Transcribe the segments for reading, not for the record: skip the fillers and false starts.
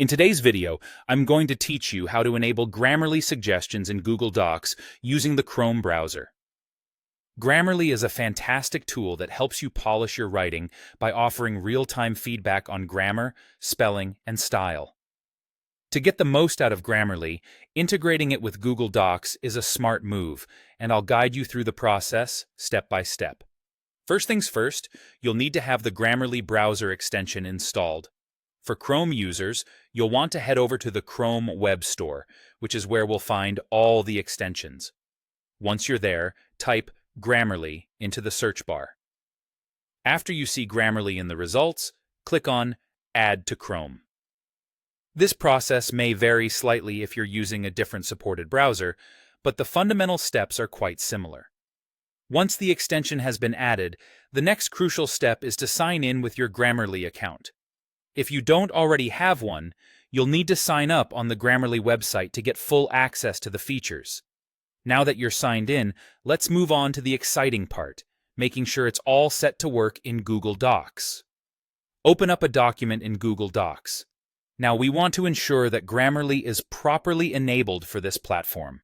In today's video, I'm going to teach you how to enable Grammarly suggestions in Google Docs using the Chrome browser. Grammarly is a fantastic tool that helps you polish your writing by offering real-time feedback on grammar, spelling, and style. To get the most out of Grammarly, integrating it with Google Docs is a smart move, and I'll guide you through the process step by step. First things first, you'll need to have the Grammarly browser extension installed. For Chrome users, you'll want to head over to the Chrome Web Store, which is where we'll find all the extensions. Once you're there, type Grammarly into the search bar. After you see Grammarly in the results, click on Add to Chrome. This process may vary slightly if you're using a different supported browser, but the fundamental steps are quite similar. Once the extension has been added, the next crucial step is to sign in with your Grammarly account. If you don't already have one, you'll need to sign up on the Grammarly website to get full access to the features. Now that you're signed in, let's move on to the exciting part, making sure it's all set to work in Google Docs. Open up a document in Google Docs. Now we want to ensure that Grammarly is properly enabled for this platform.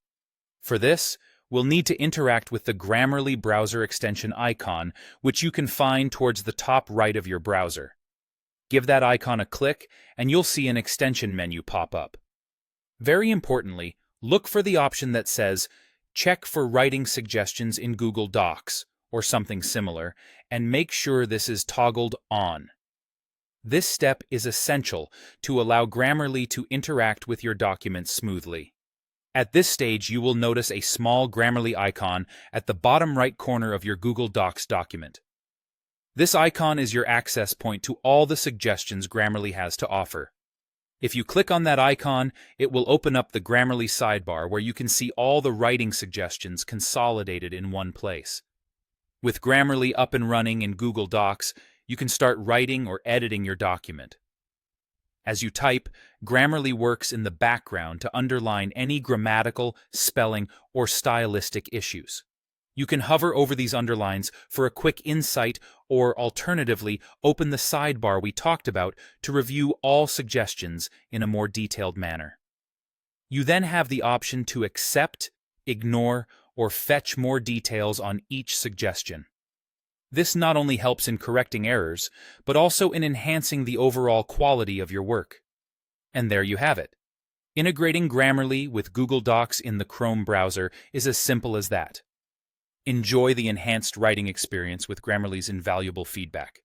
For this, we'll need to interact with the Grammarly browser extension icon, which you can find towards the top right of your browser. Give that icon a click, and you'll see an extension menu pop up. Very importantly, look for the option that says, Check for writing suggestions in Google Docs, or something similar, and make sure this is toggled on. This step is essential to allow Grammarly to interact with your document smoothly. At this stage, you will notice a small Grammarly icon at the bottom right corner of your Google Docs document. This icon is your access point to all the suggestions Grammarly has to offer. If you click on that icon, it will open up the Grammarly sidebar where you can see all the writing suggestions consolidated in one place. With Grammarly up and running in Google Docs, you can start writing or editing your document. As you type, Grammarly works in the background to underline any grammatical, spelling, or stylistic issues. You can hover over these underlines for a quick insight or alternatively open the sidebar we talked about to review all suggestions in a more detailed manner. You then have the option to accept, ignore, or fetch more details on each suggestion. This not only helps in correcting errors, but also in enhancing the overall quality of your work. And there you have it. Integrating Grammarly with Google Docs in the Chrome browser is as simple as that. Enjoy the enhanced writing experience with Grammarly's invaluable feedback.